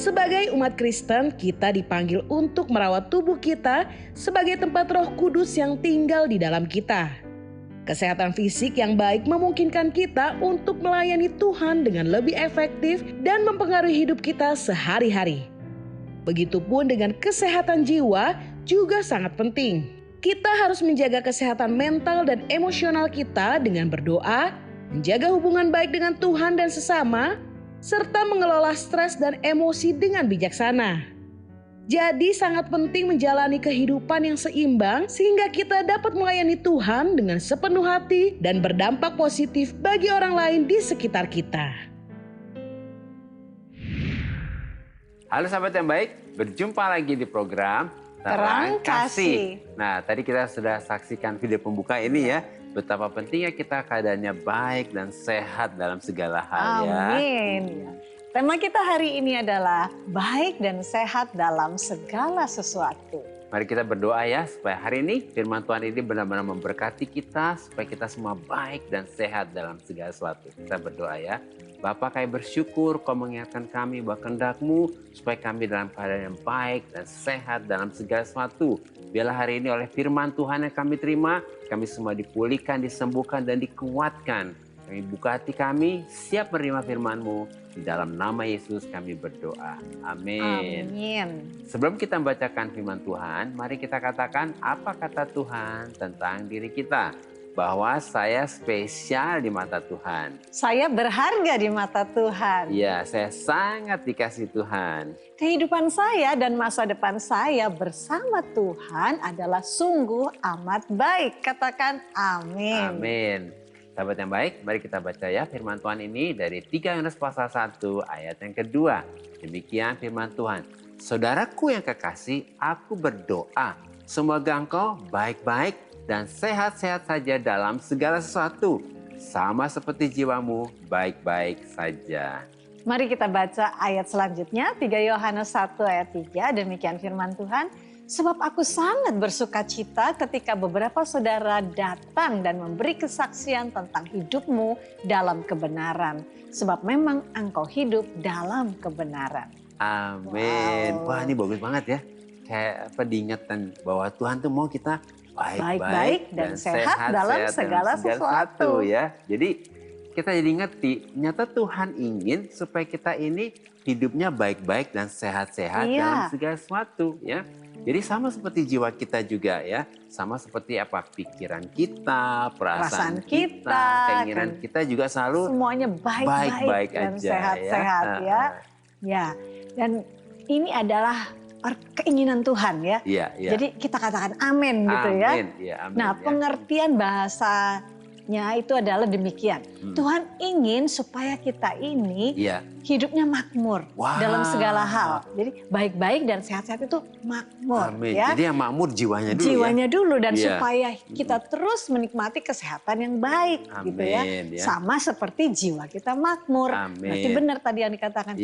Sebagai umat Kristen, kita dipanggil untuk merawat tubuh kita sebagai tempat Roh Kudus yang tinggal di dalam kita. Kesehatan fisik yang baik memungkinkan kita untuk melayani Tuhan dengan lebih efektif dan mempengaruhi hidup kita sehari-hari. Begitupun dengan kesehatan jiwa juga sangat penting. Kita harus menjaga kesehatan mental dan emosional kita dengan berdoa, menjaga hubungan baik dengan Tuhan dan sesama, serta mengelola stres dan emosi dengan bijaksana. Jadi sangat penting menjalani kehidupan yang seimbang sehingga kita dapat melayani Tuhan dengan sepenuh hati dan berdampak positif bagi orang lain di sekitar kita. Halo sahabat yang baik, berjumpa lagi di program Terang Kasih. Nah, tadi kita sudah saksikan video pembuka ini ya. Betapa pentingnya kita keadaannya baik dan sehat dalam segala hal ya. Amin. Tema kita hari ini adalah baik dan sehat dalam segala sesuatu. Mari kita berdoa ya supaya hari ini firman Tuhan ini benar-benar memberkati kita supaya kita semua baik dan sehat dalam segala sesuatu. Kita berdoa ya. Bapa, kami bersyukur Kau mengingatkan kami bahwa kehendak-Mu supaya kami dalam keadaan yang baik dan sehat dalam segala sesuatu. Biarlah hari ini oleh firman Tuhan yang kami terima, kami semua dipulihkan, disembuhkan, dan dikuatkan. Kami buka hati kami, siap menerima firman-Mu. Di dalam nama Yesus kami berdoa. Amin. Amin. Sebelum kita membacakan firman Tuhan, mari kita katakan apa kata Tuhan tentang diri kita. Bahwa saya spesial di mata Tuhan. Saya berharga di mata Tuhan. Ya, saya sangat dikasih Tuhan. Kehidupan saya dan masa depan saya bersama Tuhan adalah sungguh amat baik. Katakan amin. Amin. Sahabat yang baik, mari kita baca ya firman Tuhan ini dari 3 Yohanes pasal 1 ayat yang kedua. Demikian firman Tuhan. Saudaraku yang kekasih, aku berdoa semoga engkau baik-baik dan sehat-sehat saja dalam segala sesuatu. Sama seperti jiwamu baik-baik saja. Mari kita baca ayat selanjutnya, 3 Yohanes 1 ayat 3, demikian firman Tuhan. Sebab aku sangat bersuka cita ketika beberapa saudara datang dan memberi kesaksian tentang hidupmu dalam kebenaran. Sebab memang engkau hidup dalam kebenaran. Amin. Wow. Wah, ini bagus banget ya. Kayak apa diingatkan bahwa Tuhan tuh mau kita baik-baik dan sehat dalam segala sesuatu ya. Jadi kita jadi ngerti, ternyata Tuhan ingin supaya kita ini hidupnya baik-baik dan sehat-sehat dalam segala sesuatu ya. Jadi sama seperti jiwa kita juga ya, sama seperti apa pikiran kita, perasaan kita, keinginan kita juga selalu semuanya baik-baik dan aja, sehat-sehat ya. Ya, dan ini adalah keinginan Tuhan ya. Jadi kita katakan amin gitu ya. Amin, nah, pengertian bahasanya itu adalah demikian. Tuhan ingin supaya kita ini hidupnya makmur dalam segala hal. Jadi baik-baik dan sehat-sehat itu makmur. Amin. Ya. Jadi yang makmur jiwanya dulu. Jiwanya dulu dan supaya kita terus menikmati kesehatan yang baik gitu ya. Sama seperti jiwa kita makmur. Berarti benar tadi yang dikatakan.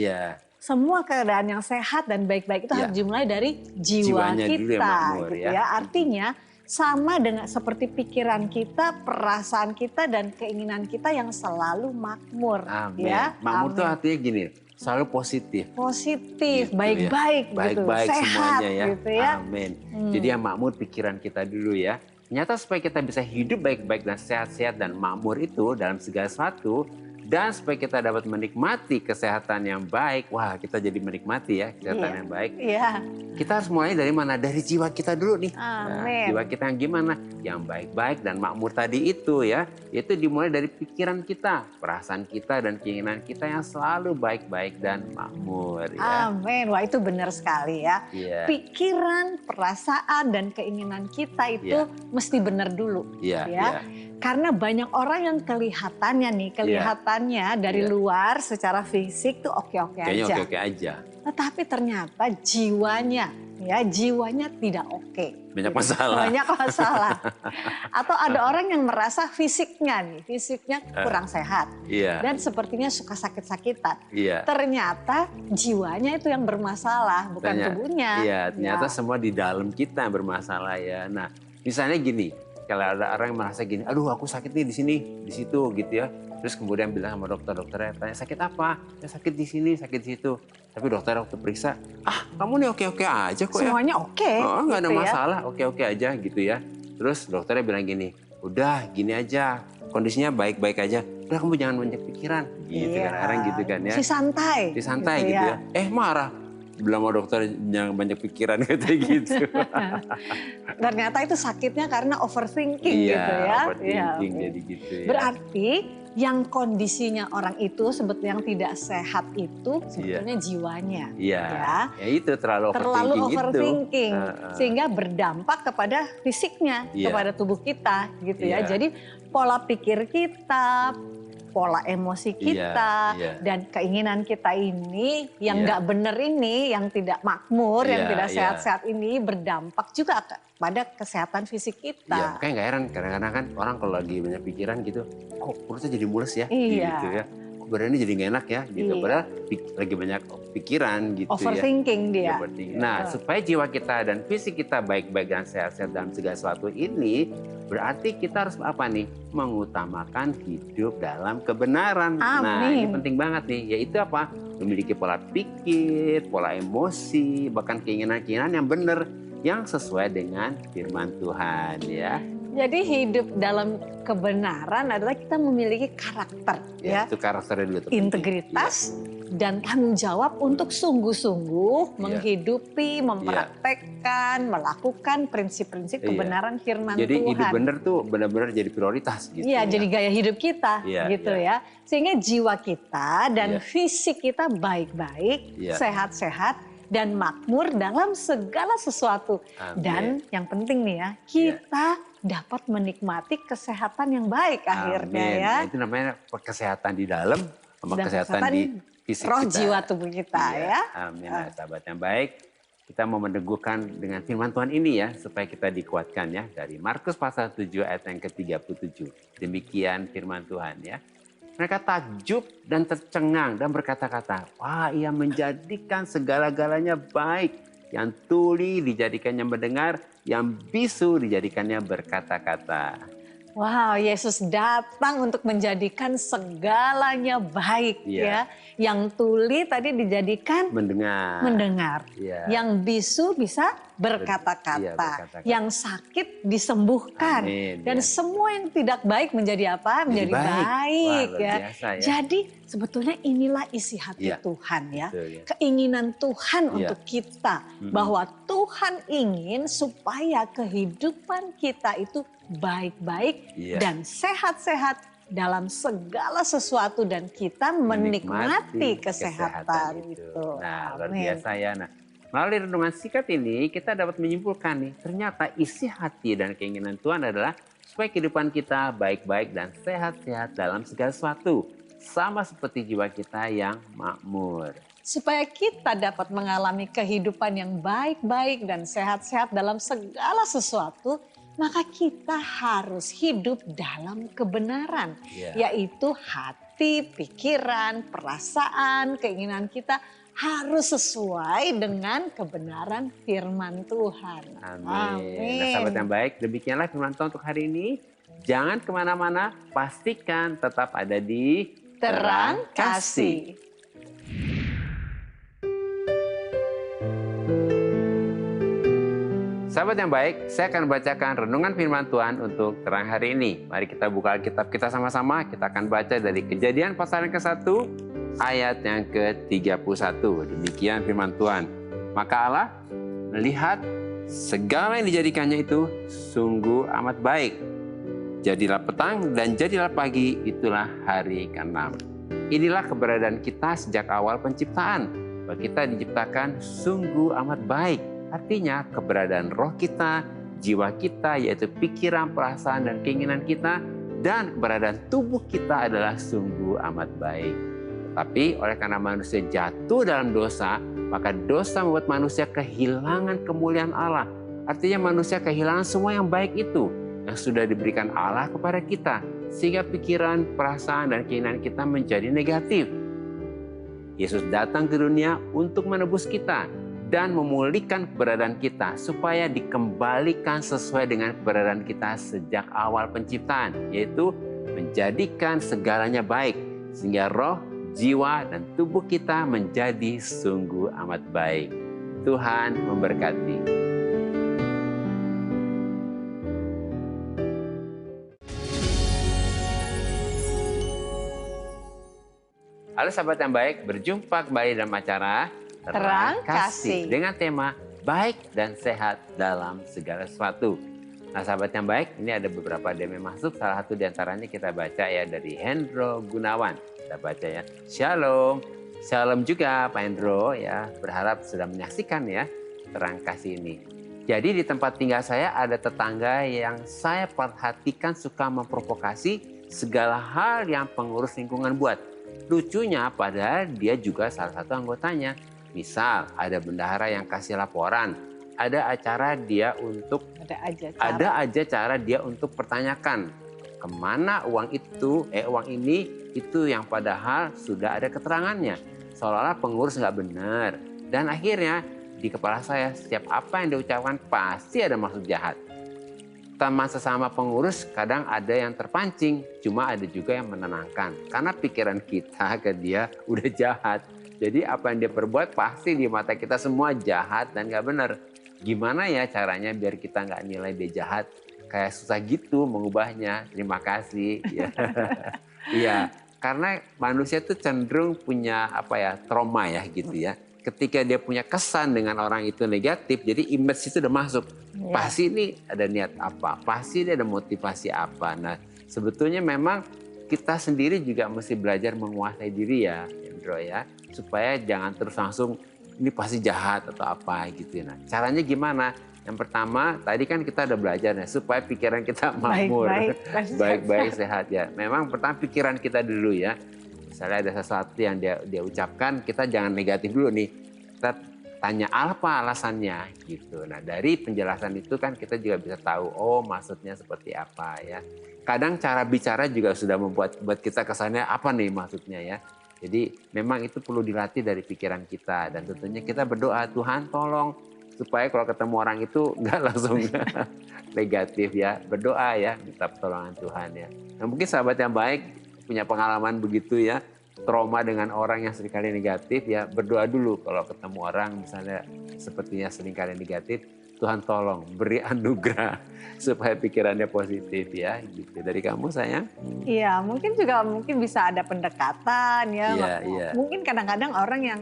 Semua keadaan yang sehat dan baik-baik itu harus dimulai dari jiwa kita makmur, gitu ya. Artinya sama dengan seperti pikiran kita, perasaan kita dan keinginan kita yang selalu makmur. Amin. Ya. Makmur itu artinya gini, selalu positif. Positif, baik-baik gitu, baik-baik sehat semuanya ya. gitu ya. Amin. Jadi yang makmur pikiran kita dulu ya. Ternyata supaya kita bisa hidup baik-baik dan sehat-sehat dan makmur itu dalam segala sesuatu, Dan supaya kita dapat menikmati kesehatan yang baik, wah kita jadi menikmati ya kesehatan yang baik. Kita harus mulai dari mana? Dari jiwa kita dulu nih. Nah, jiwa kita yang gimana? Yang baik-baik dan makmur tadi itu ya. Itu dimulai dari pikiran kita, perasaan kita dan keinginan kita yang selalu baik-baik dan makmur. Ya. Amin. Wah itu benar sekali ya. Pikiran, perasaan dan keinginan kita itu mesti benar dulu. Ya. Karena banyak orang yang kelihatannya dari luar secara fisik tuh oke-oke aja. Kayaknya oke-oke aja. Tetapi ternyata jiwanya tidak oke. Banyak masalah. Banyak masalah. Atau ada orang yang merasa fisiknya kurang sehat. Dan sepertinya suka sakit-sakitan. Ternyata jiwanya itu yang bermasalah, bukan tubuhnya. Ternyata semua di dalam kita yang bermasalah ya. Nah, misalnya gini, kalau ada orang yang merasa gini, aduh aku sakit nih di sini, di situ gitu ya. Terus kemudian bilang sama dokternya, tanya sakit apa? Ya sakit di sini, sakit di situ. Tapi dokter waktu periksa, kamu nih oke-oke aja kok ya. Semuanya oke. Nggak ada masalah, oke-oke aja gitu ya. Terus dokternya bilang gini, udah gini aja, kondisinya baik-baik aja. Udah kamu jangan banyak pikiran. Gitu kadang-kadang gitu kan ya. Si santai gitu ya. Marah. Bilang sama dokter jangan banyak pikiran kayak gitu. Ternyata itu sakitnya karena overthinking gitu ya. Overthinking jadi gitu ya. Berarti yang kondisinya orang itu sebetulnya yang tidak sehat itu sebetulnya jiwanya. Ya itu terlalu overthinking sehingga berdampak kepada fisiknya, kepada tubuh kita gitu ya. Jadi pola pikir kita, pola emosi kita dan keinginan kita ini yang nggak benar ini, yang tidak makmur, yang tidak sehat-sehat ini berdampak juga pada kesehatan fisik kita. Makanya nggak heran kadang-kadang kan orang kalau lagi banyak pikiran gitu, kok perutnya jadi mules ya, gitu ya. Kok badannya jadi nggak enak ya, gitu. Padahal lagi banyak pikiran gitu. Overthinking dia. Nah, supaya jiwa kita dan fisik kita baik-baik dan sehat-sehat dalam segala sesuatu ini, berarti kita harus apa nih? Mengutamakan hidup dalam kebenaran. Nah, ini penting banget nih. Yaitu apa? Memiliki pola pikir, pola emosi, bahkan keinginan-keinginan yang benar, yang sesuai dengan firman Tuhan ya. Jadi hidup dalam kebenaran adalah kita memiliki karakter ya. Itu karakternya dulu. Integritas dan tanggung jawab untuk sungguh-sungguh menghidupi, mempraktekkan, melakukan prinsip-prinsip kebenaran firman Tuhan. Jadi hidup benar tuh benar-benar jadi prioritas gitu. Iya, jadi gaya hidup kita gitu ya. Sehingga jiwa kita dan fisik kita baik-baik, sehat-sehat dan makmur dalam segala sesuatu. Dan yang penting nih ya, kita dapat menikmati kesehatan yang baik akhirnya ya. Nah, itu namanya kesehatan di dalam sama kesehatan di fisik roh kita. jiwa tubuh kita ya. Amin. Nah, sahabat yang baik, kita mau meneguhkan dengan firman Tuhan ini ya, supaya kita dikuatkan ya. Dari Markus pasal 7 ayat yang ke-37. Demikian firman Tuhan ya. Mereka takjub dan tercengang dan berkata-kata, wah ia menjadikan segala-galanya baik. Yang tuli dijadikannya mendengar, yang bisu dijadikannya berkata-kata. Wow, Yesus datang untuk menjadikan segalanya baik ya. Yang tuli tadi dijadikan mendengar. Yang bisu bisa berkata-kata. Yang sakit disembuhkan. Dan semua yang tidak baik menjadi apa? Menjadi baik. Wah, ya. Biasa, ya. Jadi sebetulnya inilah isi hati Tuhan ya. Betul, keinginan Tuhan untuk kita. Bahwa Tuhan ingin supaya kehidupan kita itu baik-baik dan sehat-sehat dalam segala sesuatu dan kita menikmati kesehatan itu. Nah, luar biasa ya. Nah, melalui renungan singkat ini kita dapat menyimpulkan nih, ternyata isi hati dan keinginan Tuhan adalah supaya kehidupan kita baik-baik dan sehat-sehat dalam segala sesuatu, sama seperti jiwa kita yang makmur. Supaya kita dapat mengalami kehidupan yang baik-baik dan sehat-sehat dalam segala sesuatu, maka kita harus hidup dalam kebenaran, yaitu hati, pikiran, perasaan, keinginan kita harus sesuai dengan kebenaran firman Tuhan. Amin. Nah, sahabat yang baik, demikianlah firman Tuhan untuk hari ini. Jangan kemana-mana, pastikan tetap ada di Terang Kasih. Sahabat yang baik, saya akan bacakan renungan firman Tuhan untuk terang hari ini. Mari kita buka Alkitab kita sama-sama. Kita akan baca dari Kejadian pasal yang ke-1, ayat yang ke-31. Demikian firman Tuhan. Maka Allah melihat segala yang dijadikannya itu sungguh amat baik. Jadilah petang dan jadilah pagi, itulah hari ke-6. Inilah keberadaan kita sejak awal penciptaan. Bahwa kita diciptakan sungguh amat baik. Artinya keberadaan roh kita, jiwa kita, yaitu pikiran, perasaan, dan keinginan kita, dan keberadaan tubuh kita adalah sungguh amat baik. Tapi oleh karena manusia jatuh dalam dosa, maka dosa membuat manusia kehilangan kemuliaan Allah. Artinya manusia kehilangan semua yang baik itu, yang sudah diberikan Allah kepada kita, sehingga pikiran, perasaan, dan keinginan kita menjadi negatif. Yesus datang ke dunia untuk menebus kita dan memulihkan keberadaan kita supaya dikembalikan sesuai dengan keberadaan kita sejak awal penciptaan, yaitu menjadikan segalanya baik sehingga roh, jiwa, dan tubuh kita menjadi sungguh amat baik. Tuhan memberkati. Halo sahabat yang baik, berjumpa kembali dalam acara Terang Kasih dengan tema baik dan sehat dalam segala sesuatu. Nah sahabat yang baik, ini ada beberapa DM yang masuk. Salah satu diantaranya kita baca ya dari Hendro Gunawan. Kita baca ya. Shalom. Shalom juga Pak Hendro ya. Berharap sudah menyaksikan ya Terang Kasih ini. Jadi di tempat tinggal saya ada tetangga yang saya perhatikan suka memprovokasi segala hal yang pengurus lingkungan buat. Lucunya padahal dia juga salah satu anggotanya. Misal ada bendahara yang kasih laporan, ada acara dia untuk ada aja cara dia untuk pertanyakan kemana uang itu, uang ini itu yang padahal sudah ada keterangannya. Seolah-olah pengurus nggak benar. Dan akhirnya di kepala saya setiap apa yang diucapkan pasti ada maksud jahat. Teman sesama pengurus kadang ada yang terpancing, cuma ada juga yang menenangkan. Karena pikiran kita ke dia udah jahat. Jadi apa yang dia perbuat pasti di mata kita semua jahat dan gak benar. Gimana ya caranya biar kita gak nilai dia jahat? Kayak susah gitu mengubahnya. Terima kasih. Iya, karena manusia tuh cenderung punya trauma ya gitu ya. Ketika dia punya kesan dengan orang itu negatif, jadi image itu udah masuk. Ya. Pasti ini ada niat apa? Pasti ini ada motivasi apa? Nah sebetulnya memang kita sendiri juga mesti belajar menguasai diri ya, Indro ya. Supaya jangan terus langsung ini pasti jahat atau apa gitu. Nah, caranya gimana? Yang pertama, tadi kan kita udah belajar ya, supaya pikiran kita makmur, baik-baik sehat ya. Memang pertama pikiran kita dulu ya. Misalnya ada sesuatu yang dia ucapkan, kita jangan negatif dulu nih. Kita tanya apa alasannya gitu. Nah, dari penjelasan itu kan kita juga bisa tahu, oh maksudnya seperti apa ya. Kadang cara bicara juga sudah membuat kita kesannya apa nih maksudnya ya. Jadi memang itu perlu dilatih dari pikiran kita dan tentunya kita berdoa Tuhan tolong supaya kalau ketemu orang itu nggak langsung negatif ya. Berdoa ya, minta pertolongan Tuhan ya. Nah, mungkin sahabat yang baik punya pengalaman begitu ya, trauma dengan orang yang seringkali negatif ya, berdoa dulu kalau ketemu orang misalnya sepertinya seringkali negatif, Tuhan tolong beri anugerah supaya pikirannya positif ya gitu. Dari kamu sayang? Iya, mungkin bisa ada pendekatan ya. Iya. Mungkin kadang-kadang orang yang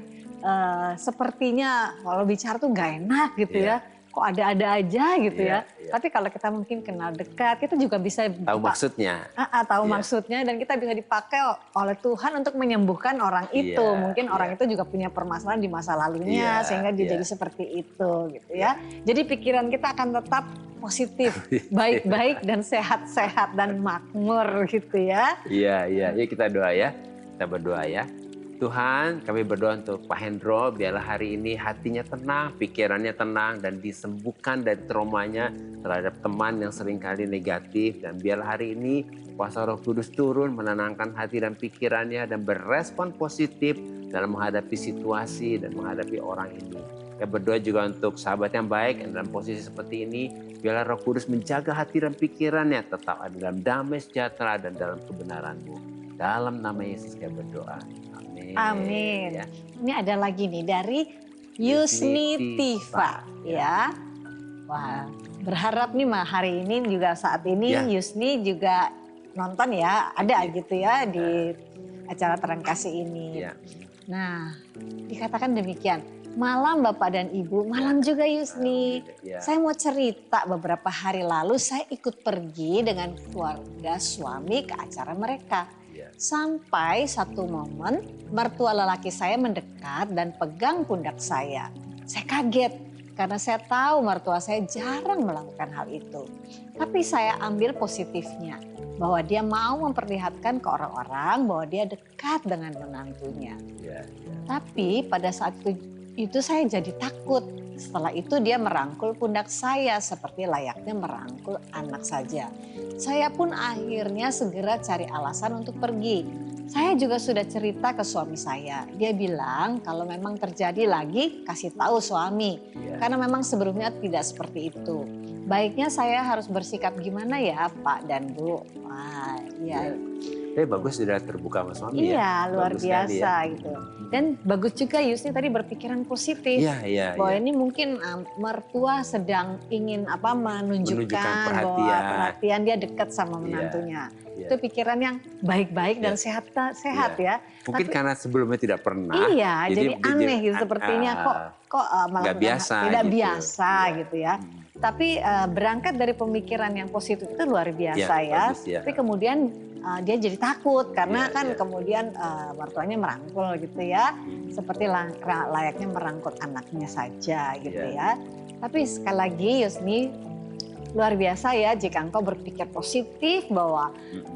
sepertinya kalau bicara tuh nggak enak gitu ya. Kok ada-ada aja gitu ya. Tapi kalau kita mungkin kenal dekat, kita juga bisa tahu maksudnya. Tahu maksudnya dan kita bisa dipakai oleh Tuhan untuk menyembuhkan orang itu. Mungkin orang itu juga punya permasalahan di masa lalunya sehingga dia jadi seperti itu gitu ya. Jadi pikiran kita akan tetap positif, baik-baik dan sehat-sehat dan makmur gitu ya. Iya, yuk kita doa ya. Kita berdoa ya. Tuhan, kami berdoa untuk Pak Hendro, biarlah hari ini hatinya tenang, pikirannya tenang, dan disembuhkan dari traumanya terhadap teman yang seringkali negatif. Dan biarlah hari ini kuasa Roh Kudus turun, menenangkan hati dan pikirannya, dan berespon positif dalam menghadapi situasi dan menghadapi orang ini. Kami berdoa juga untuk sahabat yang baik yang dalam posisi seperti ini, biarlah Roh Kudus menjaga hati dan pikirannya tetap ada dalam damai sejahtera dan dalam kebenaran-Mu. Dalam nama Yesus kami berdoa. Amin. Ya. Ini ada lagi nih dari Yusni Tifa ya. Wah, berharap nih hari ini juga saat ini Yusni juga nonton ya, ada gitu ya di acara Terang Kasih ini. Nah, dikatakan demikian. Malam Bapak dan Ibu, malam juga Yusni. Saya mau cerita beberapa hari lalu saya ikut pergi dengan keluarga suami ke acara mereka. Sampai satu momen mertua lelaki saya mendekat dan pegang pundak saya. Saya kaget karena saya tahu mertua saya jarang melakukan hal itu. Tapi saya ambil positifnya bahwa dia mau memperlihatkan ke orang-orang bahwa dia dekat dengan menantunya. Tapi pada saat itu saya jadi takut. Setelah itu dia merangkul pundak saya seperti layaknya merangkul anak saja. Saya pun akhirnya segera cari alasan untuk pergi. Saya juga sudah cerita ke suami saya. Dia bilang kalau memang terjadi lagi kasih tahu suami. Karena memang sebelumnya tidak seperti itu. Baiknya saya harus bersikap gimana ya Pak dan Bu? Wah, iya. Tapi bagus sudah terbuka sama suami ya. Iya, luar biasa gitu. Dan bagus juga Yusni tadi berpikiran positif. Bahwa ini mungkin mertua sedang ingin menunjukkan bahwa perhatian dia dekat sama menantunya. Itu pikiran yang baik-baik dan sehat ya. Mungkin karena sebelumnya tidak pernah. Iya, jadi aneh gitu sepertinya kok malah tidak biasa gitu ya. Tapi berangkat dari pemikiran yang positif itu luar biasa ya. Tapi kemudian dia jadi takut karena kemudian mertuanya merangkul gitu ya. Seperti layaknya merangkul anaknya saja gitu ya. Tapi sekali lagi Yusni, luar biasa ya jika engkau berpikir positif bahwa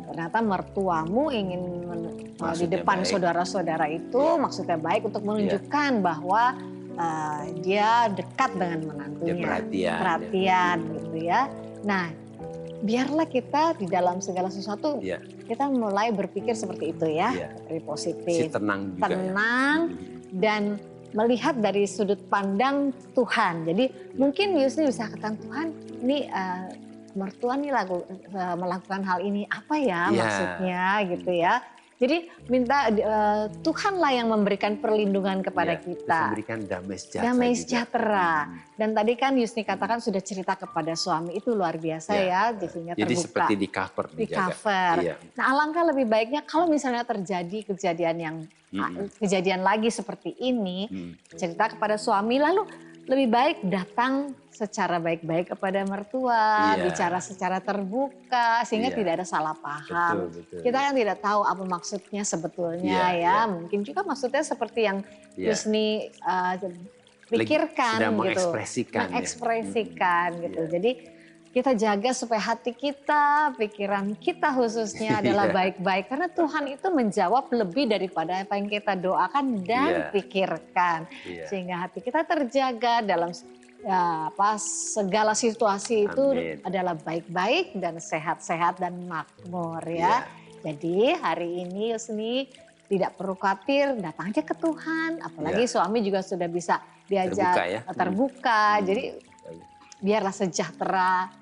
ternyata mertuamu ingin di depan saudara-saudara itu maksudnya baik untuk menunjukkan bahwa dia dekat dengan menantunya. Perhatian gitu ya. Nah, biarlah kita di dalam segala sesuatu kita mulai berpikir seperti itu ya, seperti positif, tenang dan melihat dari sudut pandang Tuhan. Jadi mungkin Yusni bisa katakan Tuhan, ini mertua nih melakukan hal ini apa ya maksudnya gitu ya. Jadi minta Tuhanlah yang memberikan perlindungan kepada kita. Memberikan damai sejahtera. Dan tadi kan Yusni katakan sudah cerita kepada suami, itu luar biasa ya. Jadinya terbuka. Jadi seperti di cover. Nah alangkah lebih baiknya kalau misalnya terjadi kejadian lagi seperti ini. Cerita kepada suami lalu lebih baik datang secara baik-baik kepada mertua, bicara secara terbuka sehingga tidak ada salah paham. Betul. Kita kan tidak tahu apa maksudnya sebetulnya ya. Mungkin juga maksudnya seperti yang Yusni pikirkan gitu. Mengekspresikan gitu. Jadi kita jaga supaya hati kita, pikiran kita khususnya adalah baik-baik. Karena Tuhan itu menjawab lebih daripada apa yang kita doakan dan pikirkan. Sehingga hati kita terjaga dalam segala situasi itu adalah baik-baik dan sehat-sehat dan makmur ya. Jadi hari ini Yusni tidak perlu khawatir, datang aja ke Tuhan. Apalagi suami juga sudah bisa diajak terbuka. Jadi biarlah sejahtera,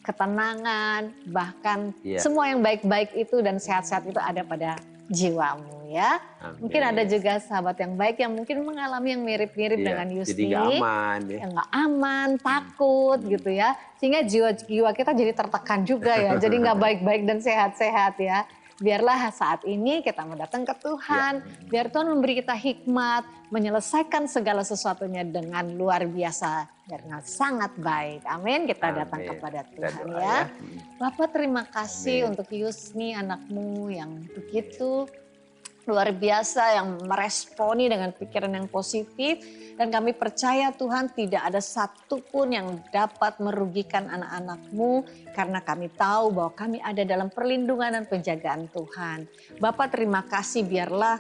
ketenangan, bahkan semua yang baik-baik itu dan sehat-sehat itu ada pada jiwamu ya. Mungkin ada juga sahabat yang baik yang mungkin mengalami yang mirip-mirip dengan Yusni. Jadi gak aman. Yang gak aman, takut gitu ya. Sehingga jiwa kita jadi tertekan juga ya. Jadi gak baik-baik dan sehat-sehat ya. Biarlah saat ini kita mau datang ke Tuhan. Biar Tuhan memberi kita hikmat, menyelesaikan segala sesuatunya dengan luar biasa. Dengan sangat baik. Amin. Kita datang kepada Tuhan ya. Bapak terima kasih untuk Yusni anakmu yang begitu luar biasa, yang meresponi dengan pikiran yang positif. Dan kami percaya Tuhan tidak ada satupun yang dapat merugikan anak-anakmu. Karena kami tahu bahwa kami ada dalam perlindungan dan penjagaan Tuhan. Bapak terima kasih, biarlah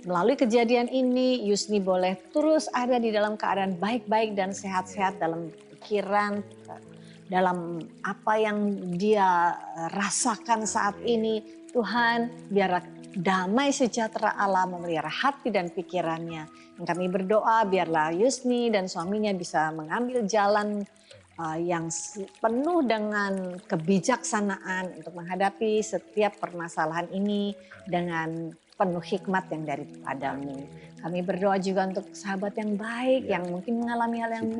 melalui kejadian ini Yusni boleh terus ada di dalam keadaan baik-baik dan sehat-sehat dalam pikiran, dalam apa yang dia rasakan saat ini. Tuhan, biarlah damai sejahtera Allah memelihara hati dan pikirannya. Dan kami berdoa biarlah Yusni dan suaminya bisa mengambil jalan yang penuh dengan kebijaksanaan untuk menghadapi setiap permasalahan ini dengan penuh hikmat yang daripadamu. Kami berdoa juga untuk sahabat yang baik yang mungkin mengalami hal yang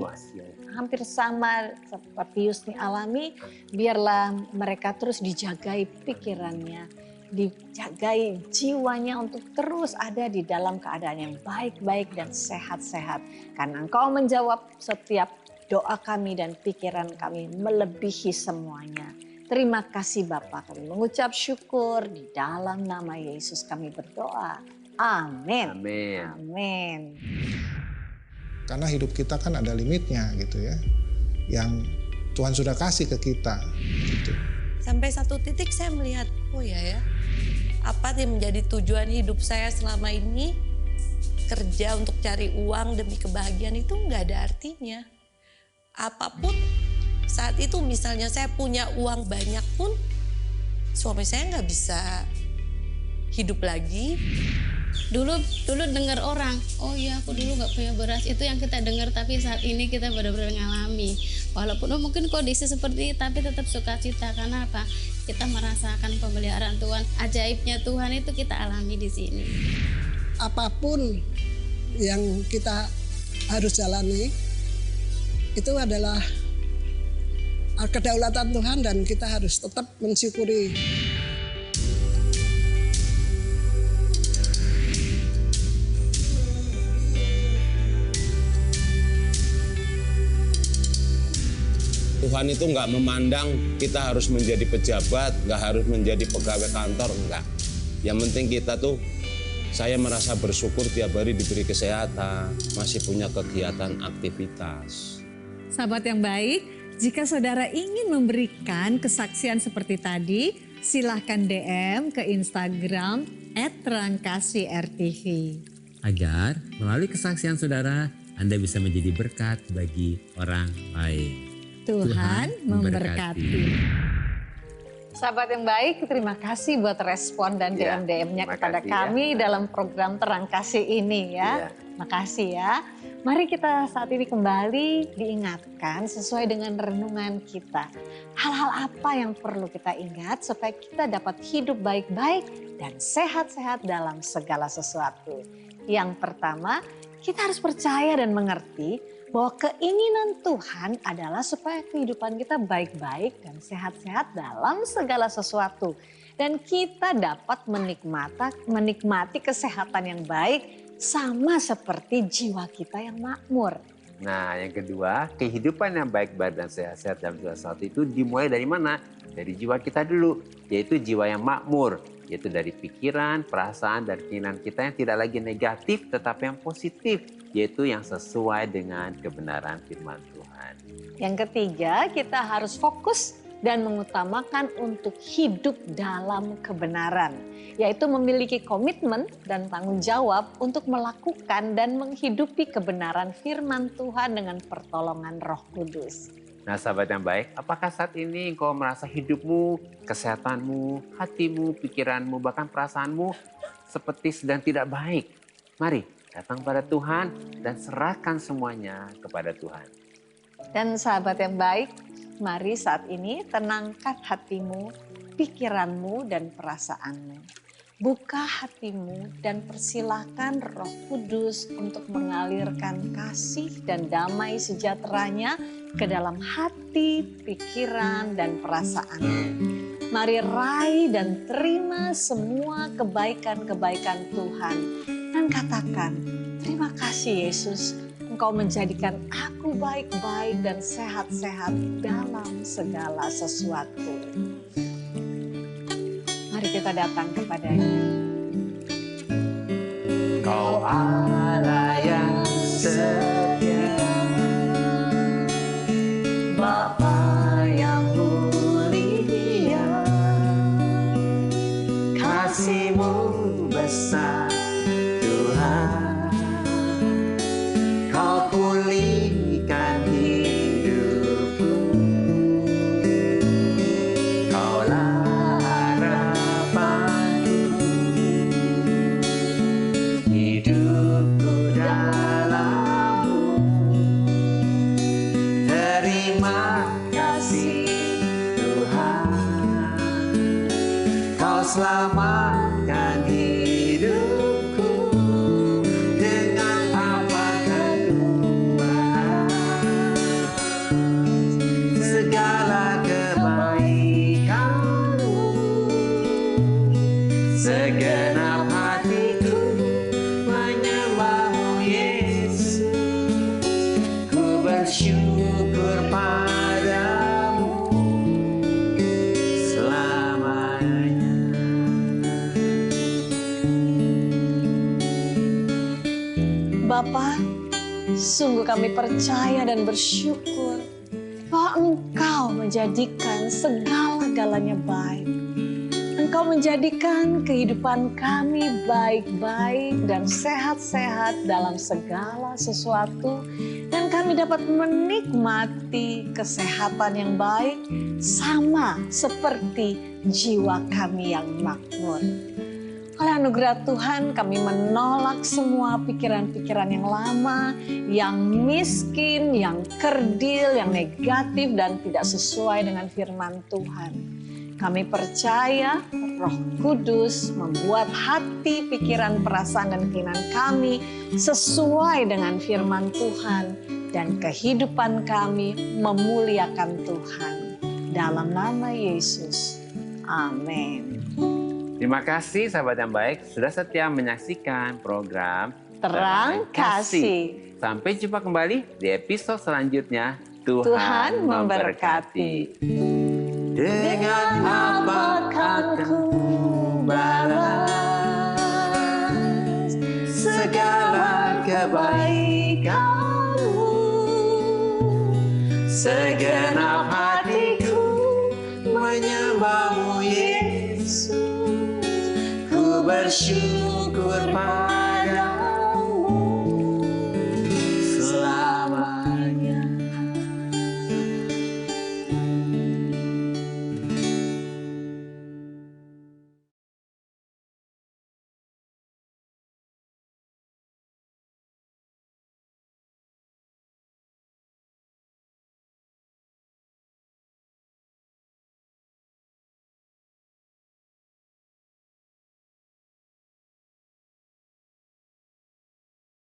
hampir sama seperti Yusni alami. Biarlah mereka terus dijagai pikirannya, dijagai jiwanya untuk terus ada di dalam keadaan yang baik-baik dan sehat-sehat. Karena Engkau menjawab setiap doa kami dan pikiran kami melebihi semuanya. Terima kasih Bapa, kami mengucap syukur di dalam nama Yesus kami berdoa. Amin. Amin. Amin. Karena hidup kita kan ada limitnya gitu ya. Yang Tuhan sudah kasih ke kita gitu. Sampai satu titik saya melihat, oh ya, apa yang menjadi tujuan hidup saya selama ini, kerja untuk cari uang demi kebahagiaan itu nggak ada artinya. Apapun saat itu misalnya saya punya uang banyak pun suami saya nggak bisa hidup lagi. Dulu dengar orang, oh iya aku dulu nggak punya beras, itu yang kita dengar, tapi saat ini kita benar-benar ngalami. Walaupun mungkin kondisi seperti itu, tapi tetap sukacita. Karena apa? Kita merasakan pemeliharaan Tuhan, ajaibnya Tuhan itu kita alami di sini. Apapun yang kita harus jalani, itu adalah kedaulatan Tuhan dan kita harus tetap mensyukuri. Tuhan itu nggak memandang kita harus menjadi pejabat, nggak harus menjadi pegawai kantor, enggak. Yang penting kita tuh, saya merasa bersyukur tiap hari diberi kesehatan, masih punya kegiatan aktivitas. Sahabat yang baik, jika saudara ingin memberikan kesaksian seperti tadi, silahkan DM ke Instagram @terangkasih_RTV. Agar melalui kesaksian saudara, Anda bisa menjadi berkat bagi orang lain. Tuhan memberkati. Sahabat yang baik, terima kasih buat respon dan DM-DM-nya kepada kami dalam program Terang Kasih ini ya. Makasih ya. Mari kita saat ini kembali diingatkan sesuai dengan renungan kita. Hal-hal apa yang perlu kita ingat supaya kita dapat hidup baik-baik dan sehat-sehat dalam segala sesuatu. Yang pertama, kita harus percaya dan mengerti bahwa keinginan Tuhan adalah supaya kehidupan kita baik-baik dan sehat-sehat dalam segala sesuatu. Dan kita dapat menikmati kesehatan yang baik sama seperti jiwa kita yang makmur. Nah, yang kedua, kehidupan yang baik-baik dan sehat-sehat dalam segala sesuatu itu dimulai dari mana? Dari jiwa kita dulu, yaitu jiwa yang makmur. Yaitu dari pikiran, perasaan, dan keinginan kita yang tidak lagi negatif tetapi yang positif. Yaitu yang sesuai dengan kebenaran firman Tuhan. Yang ketiga, kita harus fokus dan mengutamakan untuk hidup dalam kebenaran. Yaitu memiliki komitmen dan tanggung jawab untuk melakukan dan menghidupi kebenaran firman Tuhan dengan pertolongan Roh Kudus. Nah sahabat yang baik, apakah saat ini engkau merasa hidupmu, kesehatanmu, hatimu, pikiranmu, bahkan perasaanmu seperti sedang tidak baik? Mari datang pada Tuhan dan serahkan semuanya kepada Tuhan. Dan sahabat yang baik, mari saat ini tenangkan hatimu, pikiranmu, dan perasaanmu. Buka hatimu dan persilahkan Roh Kudus untuk mengalirkan kasih dan damai sejahteranya ke dalam hati, pikiran, dan perasaanmu. Mari raih dan terima semua kebaikan-kebaikan Tuhan. Dan katakan, terima kasih Yesus, Engkau menjadikan aku baik-baik dan sehat-sehat dalam segala sesuatu. Mari kita datang kepadanya. Kau Allah yang setia, Bapa yang mulia, kasih-Mu besar Tuhan, Kau pulihkan hidupku, Kaulah harapanku, hidupku dalam Kau selamatkan hidupku dengan apa kedua segala kebaikanmu. Segenap hatiku menyembahmu Yesus, ku bersyukur padamu selamanya. Bapa, sungguh kami percaya dan bersyukur bahwa Engkau menjadikan segala-galanya baik. Engkau menjadikan kehidupan kami baik-baik dan sehat-sehat dalam segala sesuatu. Dan kami dapat menikmati kesehatan yang baik sama seperti jiwa kami yang makmur. Oleh anugerah Tuhan kami menolak semua pikiran-pikiran yang lama, yang miskin, yang kerdil, yang negatif dan tidak sesuai dengan firman Tuhan. Kami percaya Roh Kudus membuat hati, pikiran, perasaan, dan keinginan kami sesuai dengan firman Tuhan. Dan kehidupan kami memuliakan Tuhan. Dalam nama Yesus. Amin. Terima kasih sahabat yang baik sudah setia menyaksikan program Terang Kasih. Sampai jumpa kembali di episode selanjutnya. Tuhan memberkati. Dengan apa akan ku balas segala kebaikanmu. Segenap hatiku menyembahmu Yesus, ku bersyukur padamu